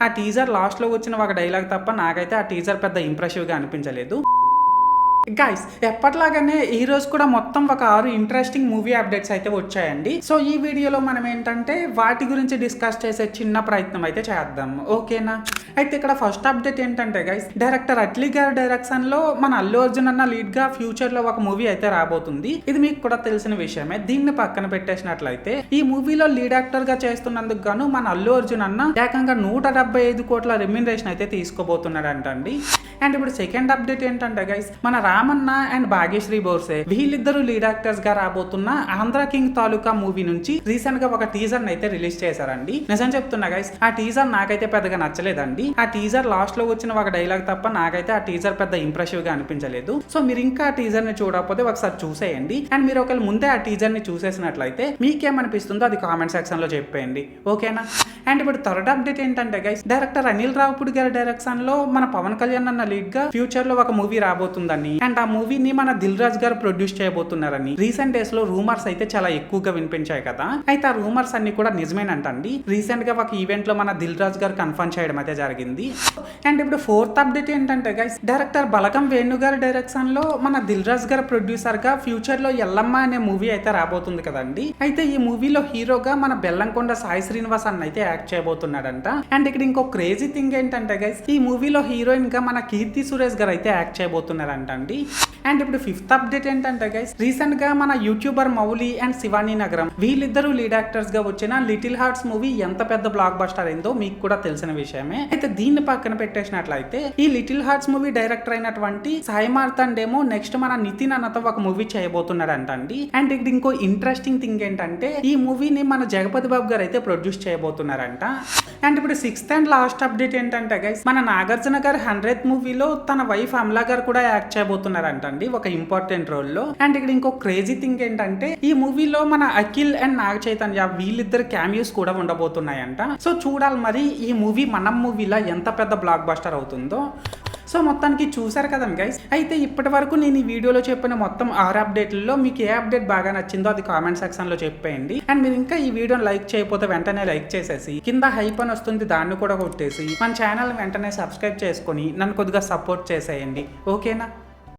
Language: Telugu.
ఆ టీజర్ లాస్ట్ లో వచ్చిన ఒక డైలాగ్ తప్ప నాకైతే ఆ టీజర్ పెద్ద ఇంప్రెసివ్ గా అనిపించలేదు. గైస్ ఎప్పట్లాగానే ఈ రోజు కూడా మొత్తం ఒక 6 ఇంట్రెస్టింగ్ మూవీ అప్డేట్స్ అయితే వచ్చాయండి. సో ఈ వీడియోలో మనం ఏంటంటే వాటి గురించి డిస్కస్ చేసే చిన్న ప్రయత్నం అయితే చేద్దాం, ఓకేనా? అయితే ఇక్కడ ఫస్ట్ అప్డేట్ ఏంటంటే గైస్, డైరెక్టర్ అట్లీ గారి డైరెక్షన్ లో మన అల్లు అర్జున్ అన్న లీడ్ గా ఫ్యూచర్ లో ఒక మూవీ అయితే రాబోతుంది. ఇది మీకు కూడా తెలిసిన విషయమే. దీన్ని పక్కన పెట్టేసినట్లయితే ఈ మూవీలో లీడ్ యాక్టర్ గా చేస్తున్నందుకు గాను మన అల్లు అర్జున్ అన్న ఏకంగా 175 కోట్ల రెమ్యునరేషన్ అయితే తీసుకోబోతున్నాడంటండి. అండ్ ఇప్పుడు సెకండ్ అప్డేట్ ఏంటంటే గైస్, మన రామన్న అండ్ భాగ్యశ్రీ బోర్సే వీళ్ళిద్దరు లీడ్ యాక్టర్స్ గా రాబోతున్న ఆంధ్ర కింగ్ తాలూకా మూవీ నుంచి రీసెంట్ గా ఒక టీజర్ అయితే రిలీజ్ చేశారండి. నిజం చెప్తున్నా గైస్, ఆ టీజర్ నాకైతే పెద్దగా నచ్చలేదండి. ఆ టీజర్ లాస్ట్ లో వచ్చిన ఒక డైలాగ్ తప్ప నాకైతే ఆ టీజర్ పెద్ద ఇంప్రెసివ్ గా అనిపించలేదు. సో మీరు ఇంకా ఆ టీజర్ ని చూడకపోతే ఒకసారి చూసేయండి. అండ్ మీరు ఒకవేళ ముందే ఆ టీజర్ ని చూసేసినట్లయితే మీకేమనిపిస్తుందో అది కామెంట్ సెక్షన్ లో చెప్పేయండి, ఓకేనా? అండ్ ఇప్పుడు థర్డ్ అప్డేట్ ఏంటంటే గైస్, డైరెక్టర్ అనిల్ రావుపూడి గారి డైరెక్షన్ లో మన పవన్ కళ్యాణ్ అన్న లీడ్ గా ఫ్యూచర్ లో ఒక మూవీ రాబోతుందని అండ్ ఆ మూవీని మన దిల్ రాజు గారు ప్రొడ్యూస్ చేయబోతున్నారని రీసెంట్ డేస్ లో రూమర్స్ అయితే చాలా ఎక్కువగా వినిపించాయి కదా. అయితే ఆ రూమర్స్ అన్ని కూడా నిజమేనంటండి. రీసెంట్ గా ఒక ఈవెంట్ లో మన దిల్ రాజు గారు కన్ఫర్మ్ చేయడం అయితే జరిగింది. అండ్ ఇప్పుడు ఫోర్త్ అప్డేట్ ఏంటంటే గైస్, డైరెక్టర్ బలగం వేణు గారి డైరెక్షన్ లో మన దిల్ రాజు గారు ప్రొడ్యూసర్ గా ఫ్యూచర్ లో ఎల్లమ్మ అనే మూవీ అయితే రాబోతుంది కదండి. అయితే ఈ మూవీలో హీరోగా మన బెల్లంకొండ సాయి శ్రీనివాస్ అన్న అయితే యాక్ట్ చేయబోతున్నాడంట. అండ్ ఇక్కడ ఇంకో క్రేజీ థింగ్ ఏంటంటే గైస్, ఈ మూవీలో హీరోయిన్ గా మన కీర్తి సురేష్ గారు అయితే యాక్ట్ చేయబోతున్నారంట అండి. అండ్ ఇప్పుడు ఫిఫ్త్ అప్డేట్ ఏంటంటే గైస్, రీసెంట్ గా మన యూట్యూబర్ మౌలి అండ్ శివానీ నగరం వీళ్ళిద్దరూ లీడ్ యాక్టర్స్ గా వచ్చిన లిటిల్ హార్ట్స్ మూవీ ఎంత పెద్ద బ్లాక్ బస్టర్ అయిందో మీకు కూడా తెలిసిన విషయమే. అయితే దీన్ని పక్కన పెట్టేసినట్లయితే ఈ లిటిల్ హార్ట్స్ మూవీ డైరెక్టర్ అయినటువంటి సాయి మార్తాండ్ ఏమో నెక్స్ట్ మన నితిన్ అన్నతో ఒక మూవీ చేయబోతున్నాడంట అండి. అండ్ ఇక్కడ ఇంకో ఇంట్రెస్టింగ్ థింగ్ ఏంటంటే ఈ మూవీని మన జగపతి బాబు గారు అయితే ప్రొడ్యూస్ చేయబోతున్నారంట. అండ్ ఇప్పుడు సిక్స్త్ అండ్ లాస్ట్ అప్డేట్ ఏంటంటే గైస్, మన నాగార్జున గారు 100th మూవీలో తన వైఫ్ అమలా గారు కూడా యాక్ట్ చేయబోతున్నారంట అండి, ఒక ఇంపార్టెంట్ రోల్ లో. అండ్ ఇక్కడ ఇంకో క్రేజీ థింగ్ ఏంటంటే ఈ మూవీలో మన అఖిల్ అండ్ నాగ చైతన్య వీళ్ళిద్దరు క్యామియోస్ కూడా ఉండబోతున్నాయంట. సో చూడాలి మరి ఈ మూవీ మనం మూవీలో ఎంత పెద్ద బ్లాక్ బస్టర్ అవుతుందో. సో మొత్తానికి చూసారు కదా గైస్. అయితే ఇప్పటి వరకు నేను ఈ వీడియోలో చెప్పిన మొత్తం 6 అప్డేట్లలో మీకు ఏ అప్డేట్ బాగా నచ్చిందో అది కామెంట్ సెక్షన్ లో చెప్పేయండి. అండ్ మీరు ఇంకా ఈ వీడియోని లైక్ చేయకపోతే వెంటనే లైక్ చేసేసి కింద హైప్ అని వస్తుంది దాన్ని కూడా కొట్టేసి మన ఛానల్ వెంటనే సబ్స్క్రైబ్ చేసుకొని నన్ను కొద్దిగా సపోర్ట్ చేసేయండి, ఓకేనా?